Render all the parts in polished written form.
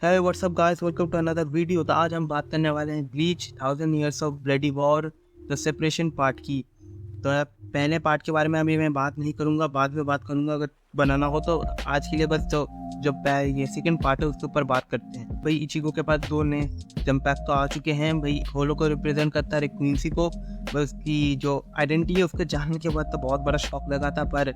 है what's up guys, welcome to another video. तो आज हम बात करने वाले हैं Bleach 1000 Years of bloody war the separation part की। तो पहले पार्ट के बारे में अभी मैं बात नहीं करूंगा, बाद में बात करूंगा अगर बनाना हो तो। आज के लिए बस जो ये सेकंड पार्ट है उसके ऊपर बात करते हैं। भाई इचिगो के पास दो नए जंपैक तो आ चुके हैं। भाई होलो को रिप्रेजेंट करता है क्वींसी को। बस की जो आइडेंटिटी है उसके जानने के बाद तो बहुत बड़ा शॉक लगा था, पर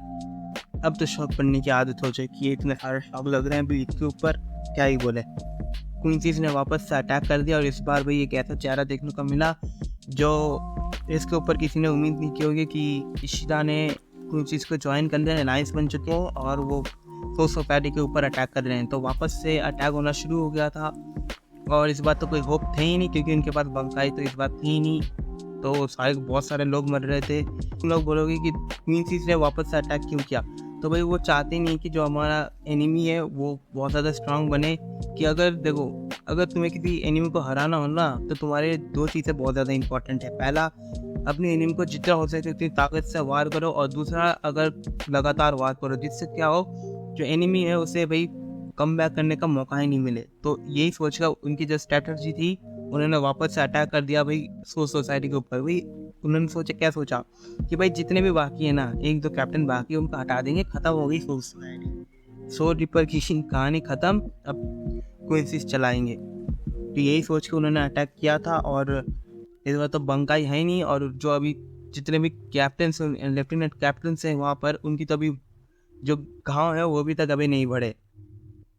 अब तो शॉक पड़ने की आदत हो चुकी है। इतने सारे शॉक लग रहे हैं ब्लीच के ऊपर, क्या ही बोले। क्वींसीज ने वापस से अटैक कर दिया और इस बार भाई एक ऐसा चेहरा देखने को मिला जो इसके ऊपर किसी ने उम्मीद नहीं की होगी कि इशिदा ने क्वींसीज को ज्वाइन कर लिया, अलायंस बन चुके हैं और वो सोसाइटी के ऊपर अटैक कर रहे हैं। तो वापस से अटैक होना शुरू हो गया था और इस बार तो कोई होप थे ही नहीं, क्योंकि उनके पास बंकाई तो इस बार थी ही नहीं। तो बहुत सारे लोग मर रहे थे। तुम लोग बोलोगे कि क्वींसीज ने वापस से अटैक क्यों किया? तो भाई वो चाहते नहीं कि जो हमारा एनिमी है वो बहुत ज़्यादा स्ट्रांग बने। कि अगर देखो, अगर तुम्हें किसी एनिमी को हराना हो ना, तो तुम्हारे दो चीज़ें बहुत ज़्यादा इंपॉर्टेंट है। पहला, अपने एनिमी को जितना हो सके उतनी ताकत से वार करो, और दूसरा अगर लगातार वार करो जिससे क्या हो, जो एनिमी है उसे भाई कम बैक करने का मौका ही नहीं मिले। तो यही सोचकर उनकी जो स्ट्रेटजी थी, उन्होंने वापस से अटैक कर दिया भाई सोसाइटी के ऊपर। भाई उन्होंने क्या सोचा कि भाई जितने भी बाकी है ना, एक दो कैप्टन बाकी है उनको हटा देंगे, खत्म हो गई सोसाइटी। सो रिपर की कहानी खत्म, अब क्वींसीज चलाएंगे। तो यही सोच के उन्होंने अटैक किया था। और इस बार तो बंकाई है ही नहीं, और जो अभी जितने भी कैप्टन लेफ्टिनेंट कैप्टन हैं वहाँ पर, उनकी तो अभी जो गाँव है वो भी तक अभी नहीं बढ़े।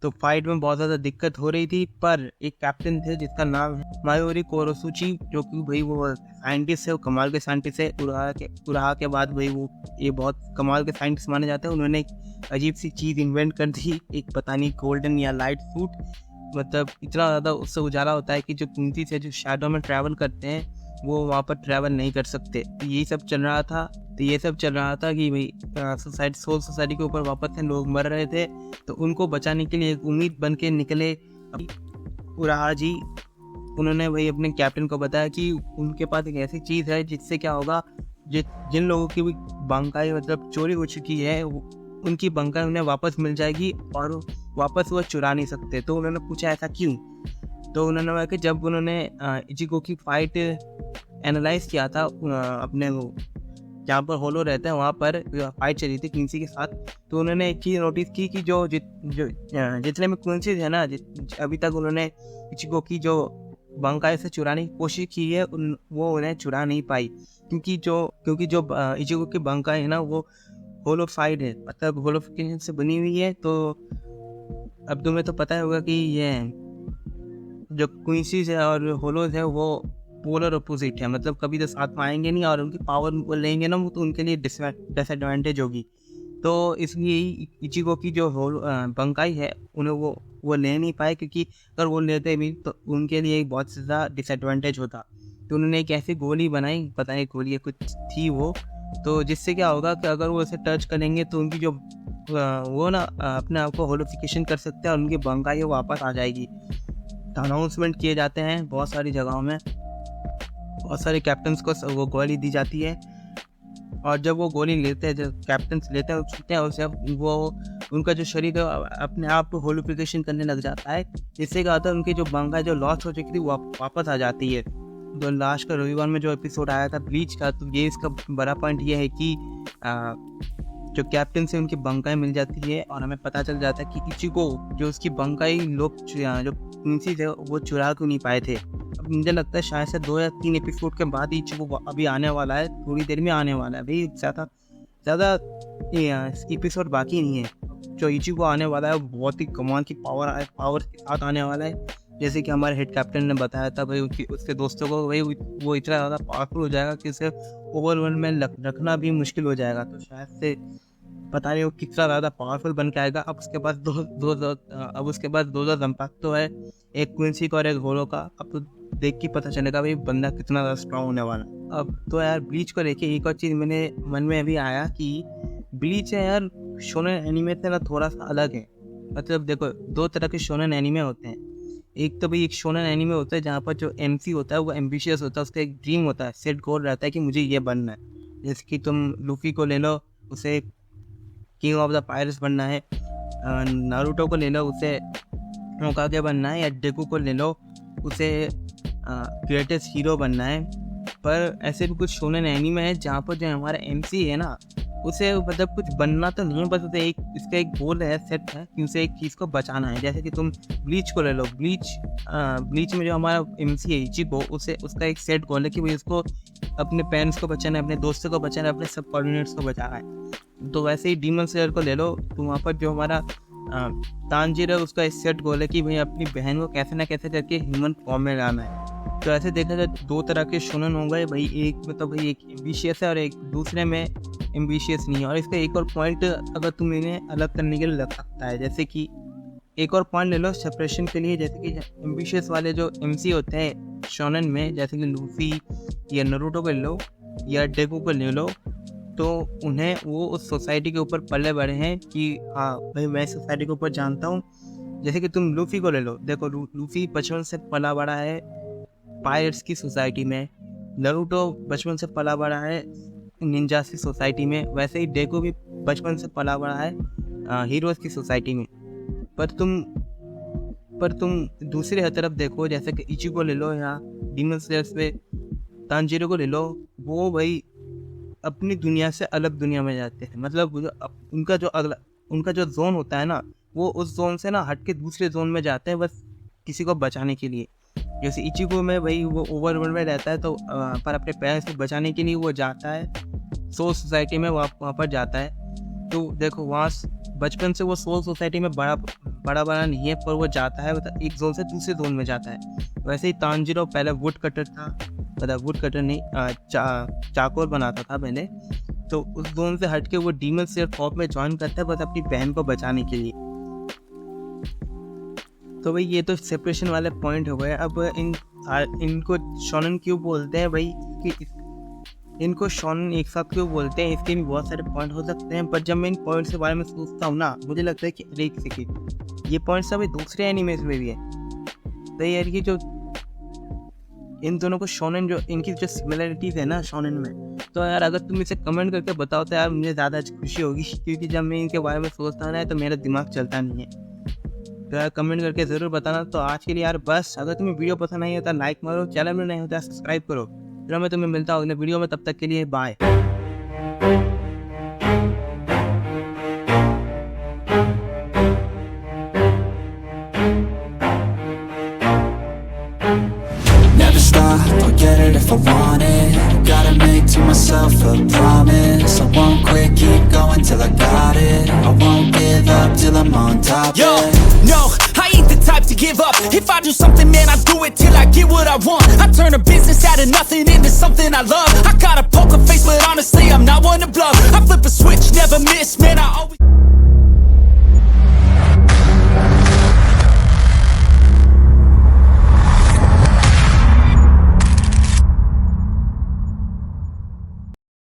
तो फाइट में बहुत ज़्यादा दिक्कत हो रही थी। पर एक कैप्टन थे जिसका नाम है मायोरी कोरोसुची, जो कि भाई वो साइंटिस्ट है, वो कमाल के साइंटिस्ट है। उराहा के बाद भाई वो ये बहुत कमाल के साइंटिस्ट माने जाते हैं। उन्होंने एक अजीब सी चीज़ इन्वेंट कर दी, एक पता नहीं गोल्डन या लाइट सूट। मतलब इतना ज़्यादा उससे उजाला होता है कि जो कुंती से जो शैडो में ट्रैवल करते हैं वो वहाँ पर ट्रैवल नहीं कर सकते। तो ये सब चल रहा था। कि भाई सोसाइटी के ऊपर वापस से लोग मर रहे थे, तो उनको बचाने के लिए एक उम्मीद बन के निकले उराहा जी। उन्होंने भाई अपने कैप्टन को बताया कि उनके पास एक ऐसी चीज़ है जिससे क्या होगा, जिन लोगों की भी बंकाई मतलब चोरी हो चुकी है, उनकी बंकाई उन्हें वापस मिल जाएगी और वापस वो चुरा नहीं सकते। तो उन्होंने पूछा ऐसा क्यों? तो उन्होंने बोला कि जब उन्होंने इचिगो की फाइट एनालाइज किया था, अपने वो जहाँ पर होलो रहते हैं वहाँ पर फाइट चली थी क्वींसी के साथ, तो उन्होंने एक चीज़ नोटिस की कि जितने में क्वींसीज है ना, अभी तक उन्होंने इचिगो की जो बंकाई से चुराने की कोशिश की है, वो उन्हें चुरा नहीं पाई। क्योंकि जो इचिगो की बंकाई है ना, वो होलोफाइड है, मतलब होलोफिकेशन से बनी हुई है। तो अब तुम्हें तो पता होगा कि ये जो क्वींसीज है और होलोज है वो पोलर अपोजिट है, मतलब कभी तो साथ में आएंगे नहीं, और उनकी पावर लेंगे ना वो तो उनके लिए डिसएडवांटेज होगी। तो इसलिए इचिगो की जो बंकाई है उन्हें वो ले नहीं पाए, क्योंकि अगर वो लेते भी तो उनके लिए बहुत ज़्यादा डिसएडवांटेज होता। तो उन्होंने एक ऐसी गोली बनाई, पता नहीं गोली कुछ थी वो, तो जिससे क्या होगा कि अगर वो इसे टच करेंगे तो उनकी जो वो ना अपने आप को होलोफिकेशन कर सकते हैं और उनकी बंकाई वो वापस आ जाएगी। अनाउंसमेंट किए जाते हैं बहुत सारी जगहों में, बहुत सारे कैप्टन्स को वो गोली दी जाती है, और जब वो गोली लेते हैं, जब कैप्टन्स लेते हैं छूटते हैं उसे, वो उनका जो शरीर है अपने आप होलिफिकेशन करने लग जाता है। इससे क्या होता है, उनकी जो बंकाई जो लॉस हो चुकी थी वो वापस आ जाती है। तो लास्ट का रविवार में जो एपिसोड आया था ब्लीच का, तो ये इसका बड़ा पॉइंट ये है कि जो कैप्टन से उनकी बंकाई मिल जाती है और हमें पता चल जाता है कि इचिगो जो उसकी बंकाई लोग जो क्वींसी थे वो चुरा क्यों नहीं पाए थे। अब मुझे लगता है शायद से 2 या 3 एपिसोड के बाद ही इचिगो अभी आने वाला है, थोड़ी देर में आने वाला है भाई। ज़्यादा एपिसोड बाकी नहीं है। जो इचिगो आने वाला है वो बहुत ही कमाल की पावर के साथ आने वाला है। जैसे कि हमारे हेड कैप्टन ने बताया था भाई, उसके दोस्तों को भाई वो इतना ज़्यादा पावरफुल हो जाएगा कि उसे ओवरवर्ल्ड में रखना भी मुश्किल हो जाएगा। तो शायद से पता नहीं वो कितना ज़्यादा पावरफुल बन के आएगा। अब उसके पास दो जंपैक तो है, एक क्वींसी का और एक होलो का। अब तो देख के पता चलेगा भाई बंदा कितना ज़्यादा स्ट्रॉन्ग होने वाला है। अब तो यार ब्लीच को देखे, एक और चीज़ मेरे मन में अभी आया कि ब्लीच है यार शोनेन एनीमे से ना थोड़ा सा अलग है। मतलब देखो, 2 तरह के शोनेन एनीमे होते हैं। एक तो भाई एक शोनेन एनीमे होता है जहाँ पर जो एमसी होता है वो एम्बिशियस होता है, उसका एक ड्रीम होता है, सेट गोल रहता है कि मुझे ये बनना है। जैसे कि तुम लूफी को ले लो, उसे किंग ऑफ द पायरेट्स बनना है। नारुतो को ले लो, उसे होकागे बनना है, या डेकू को ले लो, उसे ग्रेटेस्ट हीरो बनना है। पर ऐसे भी कुछ शोनेन एनीमे है जहाँ पर जो हमारा MC है ना, उसे मतलब कुछ बनना तो नहीं है, बस उसे इसका एक गोल है, सेट है कि उसे एक चीज़ को बचाना है। जैसे कि तुम ब्लीच को ले लो, ब्लीच में जो हमारा MC है इचिको, उसका एक सेट गोल है कि भाई उसको अपने पेरेंट्स को बचाना है, अपने दोस्तों को बचाना है, अपने सब कोऑर्डिनेट्स को बचाना है। तो वैसे ही डीमन स्लेयर को ले लो, तो वहाँ पर जो हमारा तांजीरो है, उसका एक सेट गोल है कि भाई अपनी बहन को कैसे ना कैसे करके ह्यूमन फॉर्म में लाना है। तो ऐसे देखा जाए 2 तरह के शोनेन हो गए भाई, एक में तो भाई एक एम्बिशियस है और एक दूसरे में एम्बिशियस नहीं है। और इसका एक और पॉइंट अगर तुम इन्हें अलग करने के लिए लग सकता है, जैसे कि एक और पॉइंट ले लो सेपरेशन के लिए, जैसे कि एम्बिशियस वाले जो MC होते हैं शोनेन में, जैसे कि लूफी या नारुतो को ले लो या डेकू को ले लो, तो उन्हें वो उस सोसाइटी के ऊपर पले बड़े हैं कि हाँ भाई मैं सोसाइटी के ऊपर जानता हूँ। जैसे कि तुम लूफी को ले लो, देखो लूफी बचपन से पला बड़ा है पायरेट्स की सोसाइटी में, नारुतो बचपन से पला बड़ा है निंजास की सोसाइटी में, वैसे ही डेकू भी बचपन से पला बड़ा है हीरोज़ की सोसाइटी में। पर तुम दूसरी तरफ देखो, जैसे कि इचिको ले लो या डीमन स्लेयर्स पे तांजीरो को ले लो, वो भाई अपनी दुनिया से अलग दुनिया में जाते हैं। मतलब उनका जो जोन होता है ना, वो उस जोन से ना हट के दूसरे जोन में जाते हैं, बस किसी को बचाने के लिए। जैसे इचिको में भाई वो ओवरवर्ल्ड में रहता है, तो पर अपने पेरेंट्स को बचाने के लिए वो जाता है सोल सोसाइटी में, वहाँ पर जाता है। तो देखो वहाँ बचपन से वो सोल सोसाइटी में बड़ा नहीं है, पर वो जाता है, मतलब एक जोन से दूसरे जोन में जाता है। वैसे ही तांजीरो पहले वुड कटर था, मतलब वुड कटर नहीं चाकोर बनाता था पहले, तो उस जोन से हट के वो डीमन स्लेयर फॉर्म में ज्वाइन करता है, बस अपनी बहन को बचाने के लिए। तो भाई ये तो सेपरेशन वाले पॉइंट हो गए। अब इनको शोनेन क्यों बोलते हैं भाई, कि इनको शोनेन एक साथ क्यों बोलते हैं, इसके भी बहुत सारे पॉइंट हो सकते हैं। पर जब मैं इन पॉइंट्स के बारे में सोचता हूँ ना, मुझे लगता है कि अरे एक सेकेंड, ये पॉइंट्स अभी दूसरे एनिमेस में भी है। तो यार ये जो इन दोनों को शोनेन, जो इनकी जो सिमिलरिटीज़ है ना शोनेन में, तो यार अगर तुम इसे कमेंट करके बताओ तो यार मुझे ज़्यादा खुशी होगी, क्योंकि जब मैं इनके बारे में सोचता हूँ ना तो मेरा दिमाग चलता नहीं है। तो यार कमेंट करके ज़रूर बताना। तो आज के लिए यार बस, अगर तुम्हें वीडियो पसंद आई है तो लाइक मारो, चैनल में नहीं होता सब्सक्राइब करो। फिर मैं तुम्हें मिलता हूँ अगले वीडियो में, तब तक के लिए bye. Get it if I want it. Gotta make to myself a promise. I won't quit, keep going till I got it. I won't give up till I'm on top. Yo, no, I ain't the type to give up. If I do something, man, I do it till I get what I want. I turn a business out of nothing into something I love. I got a poker face, but honestly, I'm not one to bluff. I flip a switch, never miss, man, I always